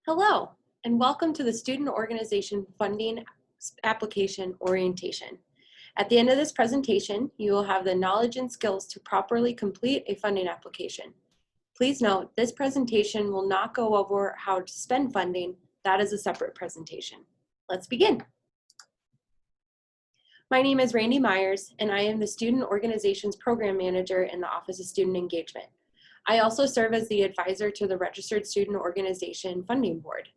Hello, and welcome to the Student Organization Funding Application Orientation. At the end of this presentation, you will have the knowledge and skills to properly complete a funding application. Please note, this presentation will not go over how to spend funding. That is a separate presentation. Let's begin. My name is Randy Myers, and I am the Student Organizations Program Manager in the Office of Student Engagement. I also serve as the advisor to the Registered Student Organization Funding Board.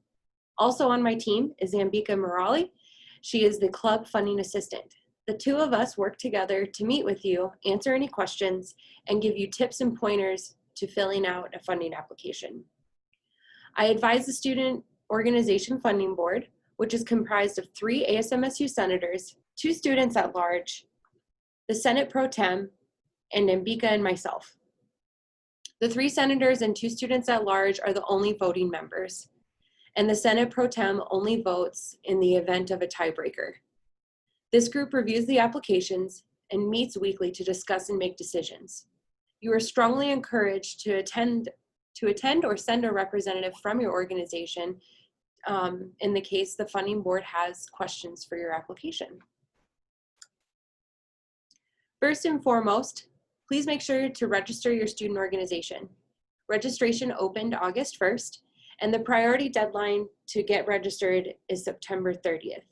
Also on my team is Ambika Murali. She is the club funding assistant. The two of us work together to meet with you, answer any questions, and give you tips and pointers to filling out a funding application. I advise the Student Organization Funding Board, which is comprised of 3 ASMSU senators, 2 students at large, the Senate Pro Tem, and Ambika and myself. The 3 senators and 2 students at large are the only voting members, and the Senate Pro Tem only votes in the event of a tiebreaker. This group reviews the applications and meets weekly to discuss and make decisions. You are strongly encouraged to attend or send a representative from your organization in the case the funding board has questions for your application. First and foremost, please make sure to register your student organization. Registration opened August 1st, and the priority deadline to get registered is September 30th.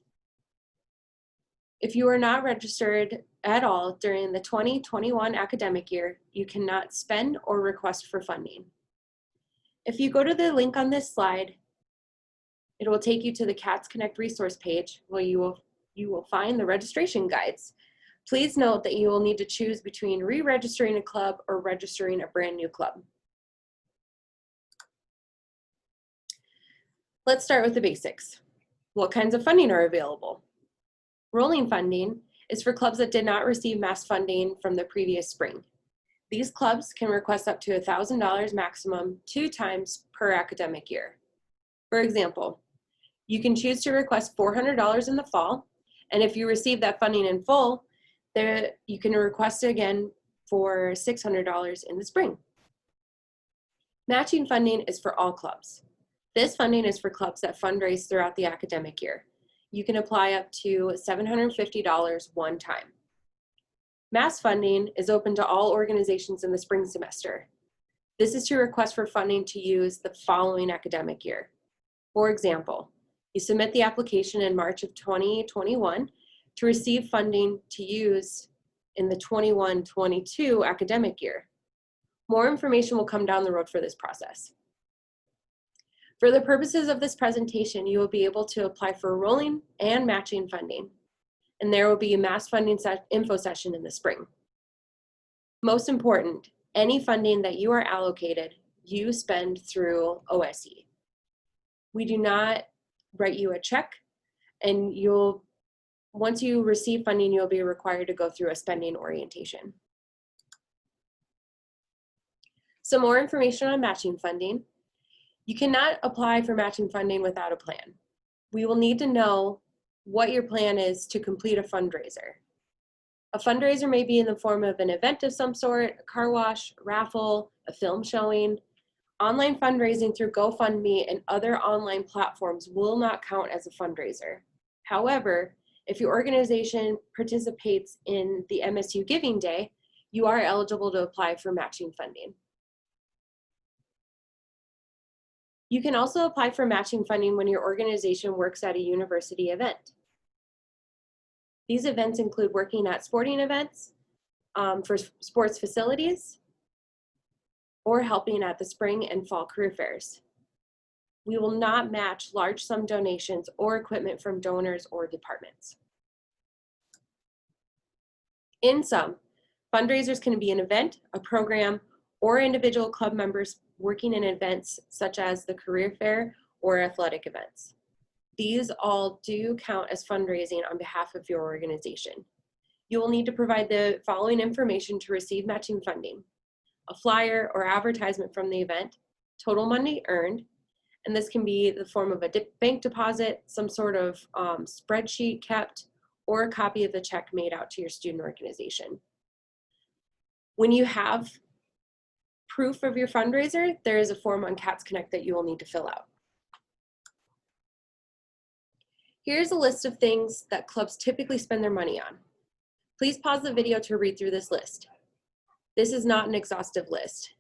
If you are not registered at all during the 2021 academic year, you cannot spend or request for funding. If you go to the link on this slide, it will take you to the CATS Connect resource page where you will find the registration guides. Please note that you will need to choose between re-registering a club or registering a brand new club. Let's start with the basics. What kinds of funding are available? Rolling funding is for clubs that did not receive mass funding from the previous spring. These clubs can request up to $1,000 maximum 2 times per academic year. For example, you can choose to request $400 in the fall, and if you receive that funding in full, you can request it again for $600 in the spring. Matching funding is for all clubs. This funding is for clubs that fundraise throughout the academic year. You can apply up to $750 one time. Mass funding is open to all organizations in the spring semester. This is to request for funding to use the following academic year. For example, you submit the application in March of 2021 to receive funding to use in the 21-22 academic year. More information will come down the road for this process. For the purposes of this presentation, you will be able to apply for rolling and matching funding, and there will be a mass funding info session in the spring. Most important, any funding that you are allocated, you spend through OSE. We do not write you a check, and once you receive funding, you'll be required to go through a spending orientation. Some more information on matching funding. You cannot apply for matching funding without a plan. We will need to know what your plan is to complete a fundraiser. A fundraiser may be in the form of an event of some sort, a car wash, raffle, a film showing. Online fundraising through GoFundMe and other online platforms will not count as a fundraiser. However, if your organization participates in the MSU Giving Day, you are eligible to apply for matching funding. You can also apply for matching funding when your organization works at a university event. These events include working at sporting events, for sports facilities, or helping at the spring and fall career fairs. We will not match large sum donations or equipment from donors or departments. In sum, fundraisers can be an event, a program, or individual club members working in events such as the career fair or athletic events. These all do count as fundraising on behalf of your organization. You will need to provide the following information to receive matching funding: a flyer or advertisement from the event, total money earned, and this can be the form of a bank deposit, some sort of spreadsheet kept, or a copy of the check made out to your student organization. When you have proof of your fundraiser, there is a form on CATS Connect that you will need to fill out. Here's a list of things that clubs typically spend their money on. Please pause the video to read through this list. This is not an exhaustive list.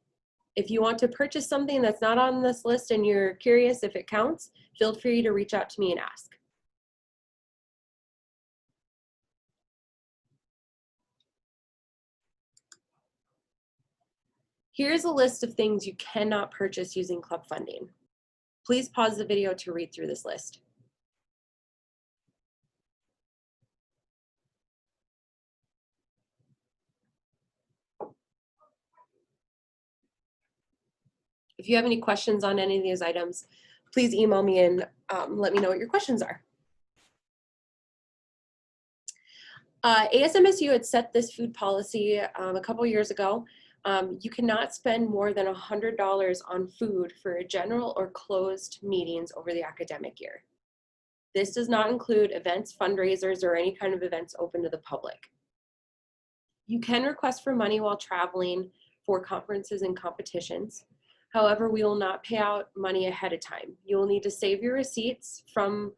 If you want to purchase something that's not on this list and you're curious if it counts, feel free to reach out to me and ask. Here's a list of things you cannot purchase using club funding. Please pause the video to read through this list. If you have any questions on any of these items, please email me and let me know what your questions are. ASMSU had set this food policy a couple years ago. You cannot spend more than $100 on food for general or closed meetings over the academic year. This does not include events, fundraisers, or any kind of events open to the public. You can request for money while traveling for conferences and competitions. However, we will not pay out money ahead of time. You will need to save your receipts from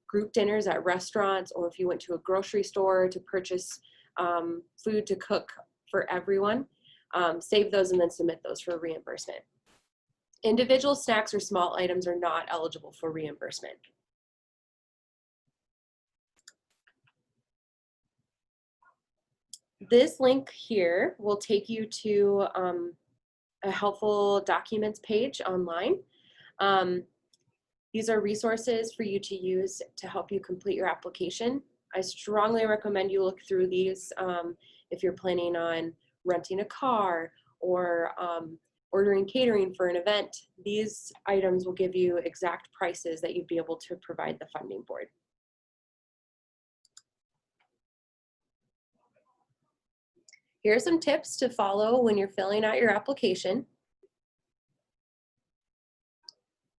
group dinners at restaurants, or if you went to a grocery store to purchase food to cook for everyone, save those and then submit those for reimbursement. Individual snacks or small items are not eligible for reimbursement. This link here will take you to a helpful documents page online. These are resources for you to use to help you complete your application. I strongly recommend you look through these if you're planning on renting a car or ordering catering for an event. These items will give you exact prices that you'd be able to provide the funding board. Here are some tips to follow when you're filling out your application.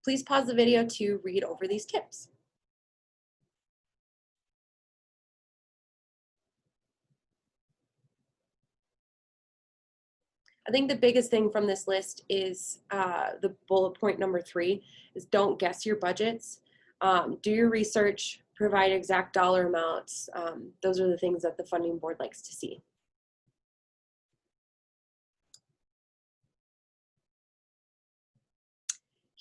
Please pause the video to read over these tips. I think the biggest thing from this list is the bullet point number 3 is don't guess your budgets. Do your research, provide exact dollar amounts. Those are the things that the funding board likes to see.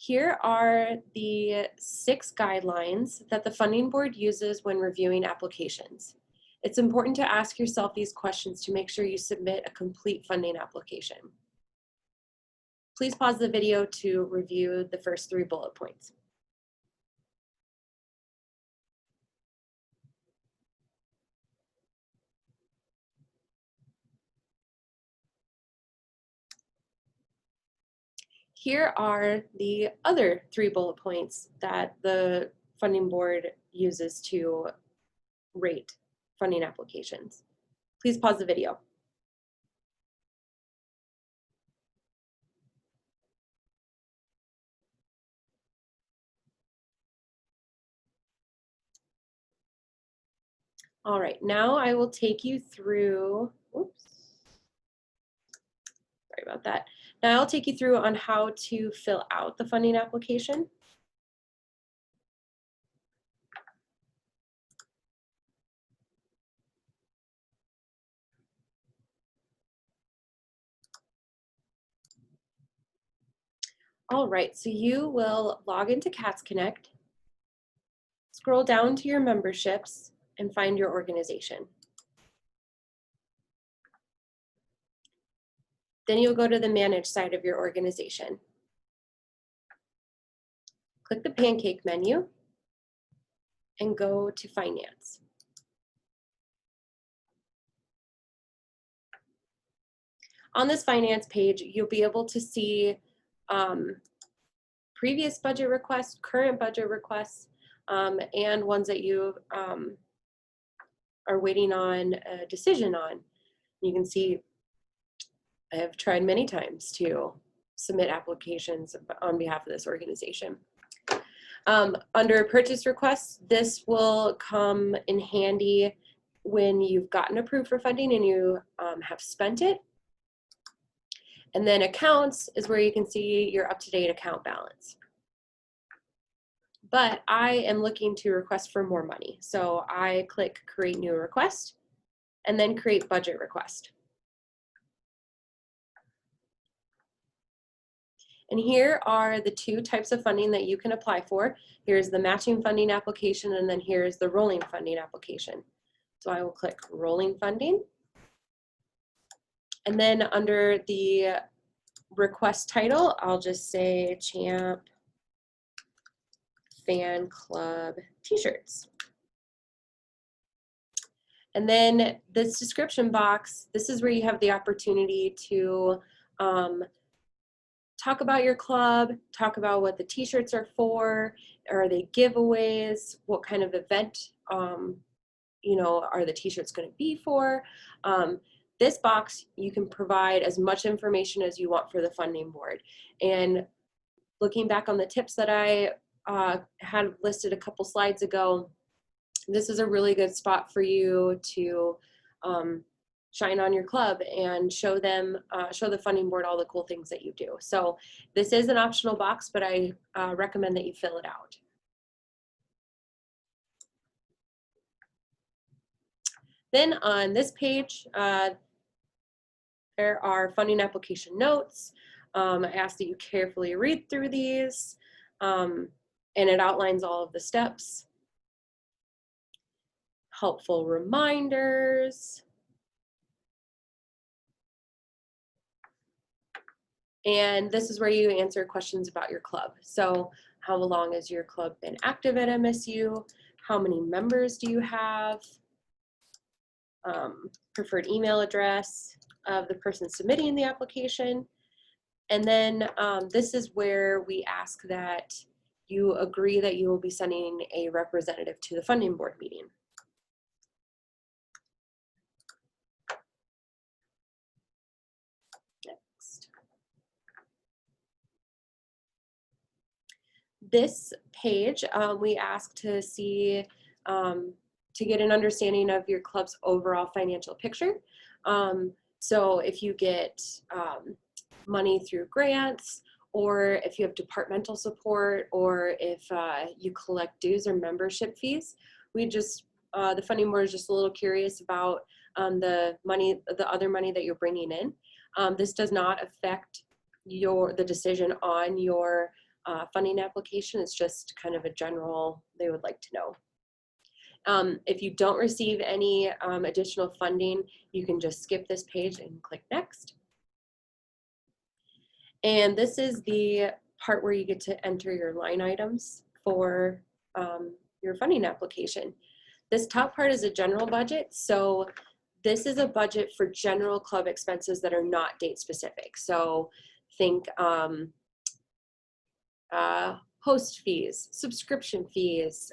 Here are the 6 guidelines that the funding board uses when reviewing applications. It's important to ask yourself these questions to make sure you submit a complete funding application. Please pause the video to review the first 3 bullet points. Here are the other 3 bullet points that the funding board uses to rate funding applications. Please pause the video. All right, now I will take you through, oops, sorry about that. Now I'll take you through on how to fill out the funding application. All right, so you will log into Cats Connect, scroll down to your memberships, and find your organization. Then you'll go to the Manage side of your organization. Click the Pancake menu and go to Finance. On this Finance page, you'll be able to see previous budget requests, current budget requests, and ones that you are waiting on a decision on. You can see I have tried many times to submit applications on behalf of this organization. Under purchase requests, this will come in handy when you've gotten approved for funding and you have spent it. And then accounts is where you can see your up-to-date account balance. but I am looking to request for more money. So I click create new request and then create budget request. And here are the two types of funding that you can apply for. Here's the matching funding application, and then here's the rolling funding application. So I will click rolling funding. And then under the request title, I'll just say Champ Fan Club t-shirts. And then this description box, this is where you have the opportunity to talk about your club, talk about what the t-shirts are for, are they giveaways, what kind of event you know, are the t-shirts going to be for. This box, you can provide as much information as you want for the funding board. And looking back on the tips that I had listed a couple slides ago, this is a really good spot for you to shine on your club and show them, show the funding board all the cool things that you do. So this is an optional box, but I recommend that you fill it out. Then on this page, there are funding application notes. I ask that you carefully read through these, and it outlines all of the steps. Helpful reminders. And this is where you answer questions about your club. So how long has your club been active at MSU? How many members do you have? Preferred email address of the person submitting the application. And then this is where we ask that you agree that you will be sending a representative to the funding board meeting. Next. This page, we ask to see, to get an understanding of your club's overall financial picture. So if you get money through grants, or if you have departmental support, or if you collect dues or membership fees, we just, the funding board is just a little curious about the money, the other money that you're bringing in. This does not affect the decision on your funding application. It's just kind of a general, they would like to know. If you don't receive any additional funding, you can just skip this page and click next. And this is the part where you get to enter your line items for your funding application. This top part is a general budget. So this is a budget for general club expenses that are not date specific. So think host fees, subscription fees,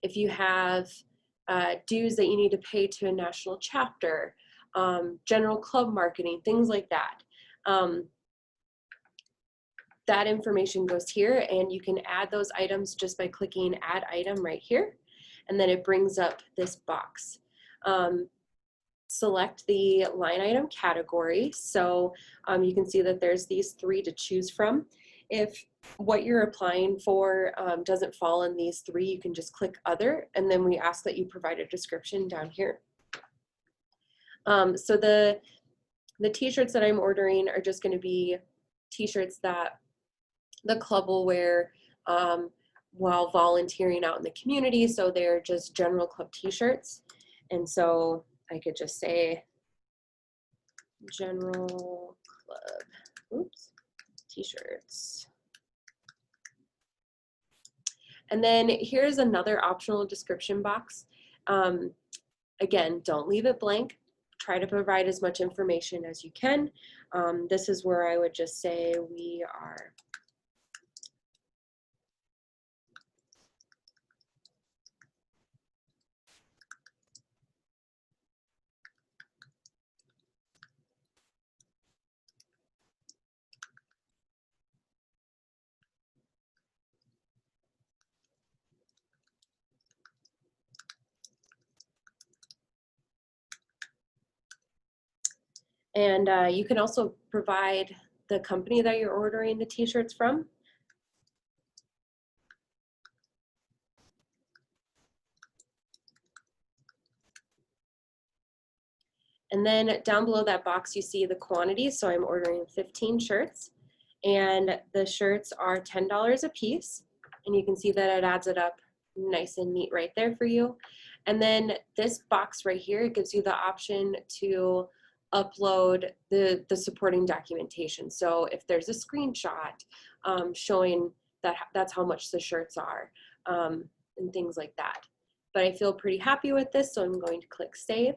if you have dues that you need to pay to a national chapter, general club marketing, things like that. That information goes here, and you can add those items just by clicking add item right here, and then it brings up this box. Select the line item category. So you can see that there's these three to choose from. If what you're applying for doesn't fall in these three, you can just click other, and then we ask that you provide a description down here. So the t-shirts that I'm ordering are just going to be t-shirts that the club will wear while volunteering out in the community. So they're just general club t-shirts. And so I could just say general club, oops, t-shirts. And then here's another optional description box. Again, don't leave it blank. Try to provide as much information as you can. This is where I would just say we are and you can also provide the company that you're ordering the t-shirts from. And then down below that box, you see the quantities. So I'm ordering 15 shirts, and the shirts are $10 a piece. And you can see that it adds it up nice and neat right there for you. And then this box right here gives you the option to upload the supporting documentation. So if there's a screenshot showing that that's how much the shirts are and things like that. But I feel pretty happy with this, so I'm going to click Save.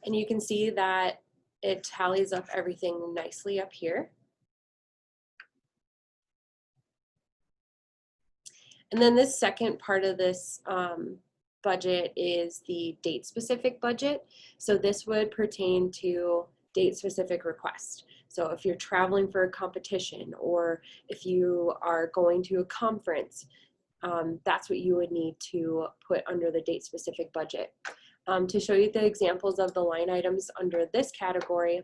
And you can see that it tallies up everything nicely up here. And then this second part of this budget is the date-specific budget. So this would pertain to date-specific requests. So if you're traveling for a competition, or if you are going to a conference, that's what you would need to put under the date-specific budget. To show you the examples of the line items under this category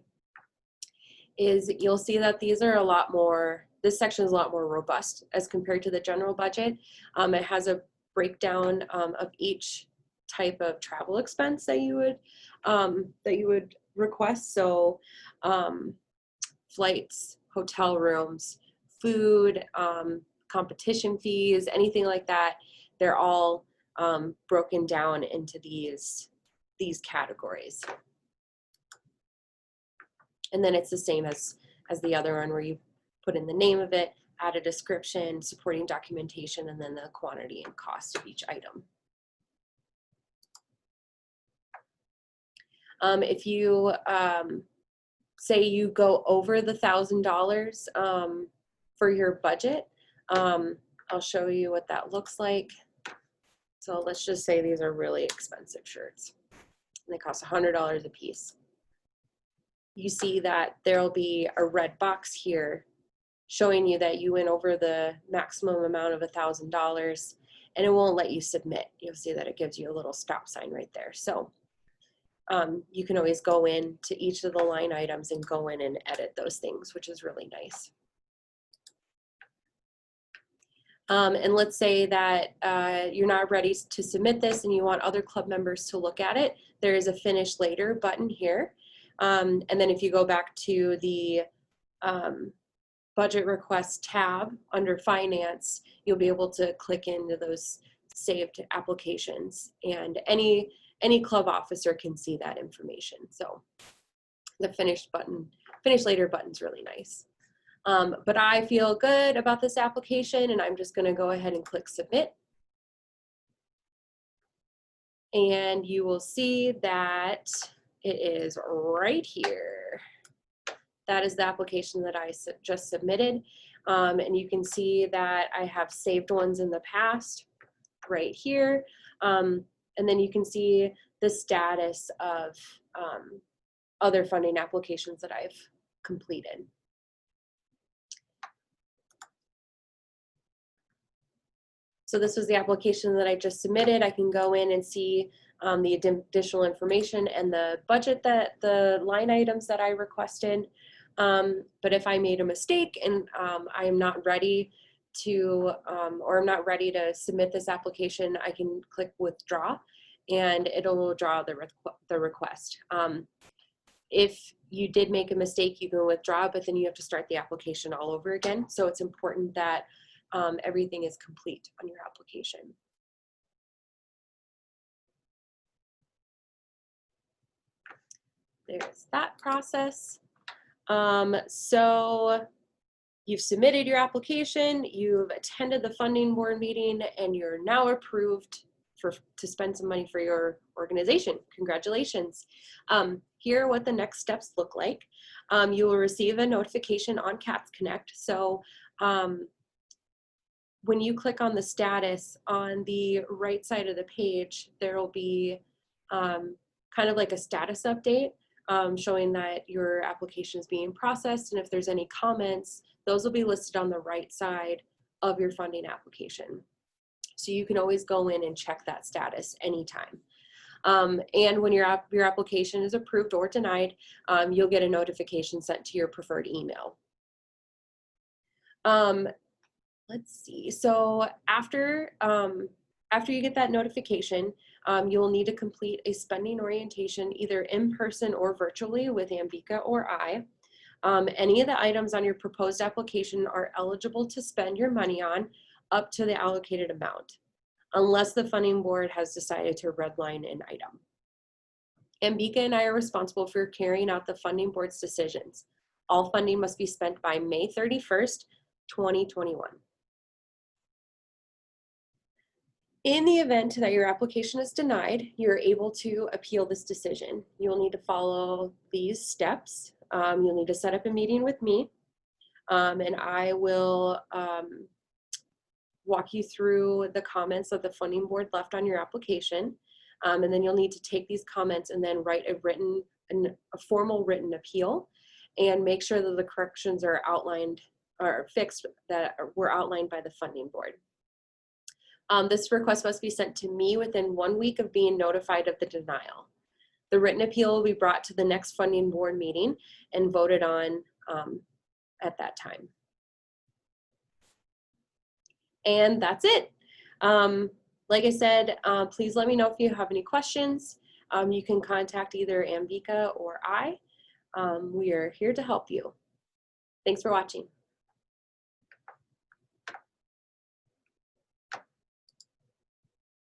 is you'll see that these are a lot more, this section is a lot more robust as compared to the general budget. It has a breakdown of each type of travel expense that you would request. So flights, hotel rooms, food, competition fees, anything like that, they're all broken down into these categories. And then it's the same as the other one, where you put in the name of it, add a description, supporting documentation, and then the quantity and cost of each item. If you say you go over the $1,000 for your budget, I'll show you what that looks like. So let's just say these are really expensive shirts, and they cost $100 a piece. You see that there'll be a red box here showing you that you went over the maximum amount of $1,000, and it won't let you submit. You'll see that it gives you a little stop sign right there. So you can always go in to each of the line items and go in and edit those things, which is really nice. And let's say that you're not ready to submit this and you want other club members to look at it. There is a Finish Later button here. And then if you go back to the budget request tab under Finance, you'll be able to click into those saved applications, and any club officer can see that information. So the Finish Later button is really nice. But I feel good about this application, and I'm just going to go ahead and click Submit. And you will see that it is right here. That is the application that I just submitted. And you can see that I have saved ones in the past right here. And then you can see the status of other funding applications that I've completed. So this was the application that I just submitted. I can go in and see the additional information and the budget, that the line items that I requested. But if I made a mistake and I am not ready to, or I'm not ready to submit this application, I can click Withdraw, and it'll withdraw the request. If you did make a mistake, you can withdraw, but then you have to start the application all over again. So it's important that everything is complete on your application. There's that process. So you've submitted your application, you've attended the funding board meeting, and you're now approved to spend some money for your organization. Congratulations. Here are what the next steps look like. You will receive a notification on CATS Connect. So when you click on the status on the right side of the page, there will be kind of like a status update showing that your application is being processed, and if there's any comments, those will be listed on the right side of your funding application. So you can always go in and check that status anytime. And when your application is approved or denied, you'll get a notification sent to your preferred email. Let's see. So after you get that notification, You will need to complete a spending orientation either in person or virtually with Ambika or I. Any of the items on your proposed application are eligible to spend your money on up to the allocated amount, unless the funding board has decided to redline an item. Ambika and I are responsible for carrying out the funding board's decisions. All funding must be spent by May 31st, 2021. In the event that your application is denied, you're able to appeal this decision. You'll need to follow these steps. You'll need to set up a meeting with me, and I will walk you through the comments that the funding board left on your application. And then you'll need to take these comments and then write a formal written appeal and make sure that the corrections are outlined or fixed that were outlined by the funding board. This request must be sent to me within 1 week of being notified of the denial. The written appeal will be brought to the next funding board meeting and voted on at that time. And that's it. Like I said, please let me know if you have any questions. You can contact either Ambika or I. We are here to help you. Thanks for watching.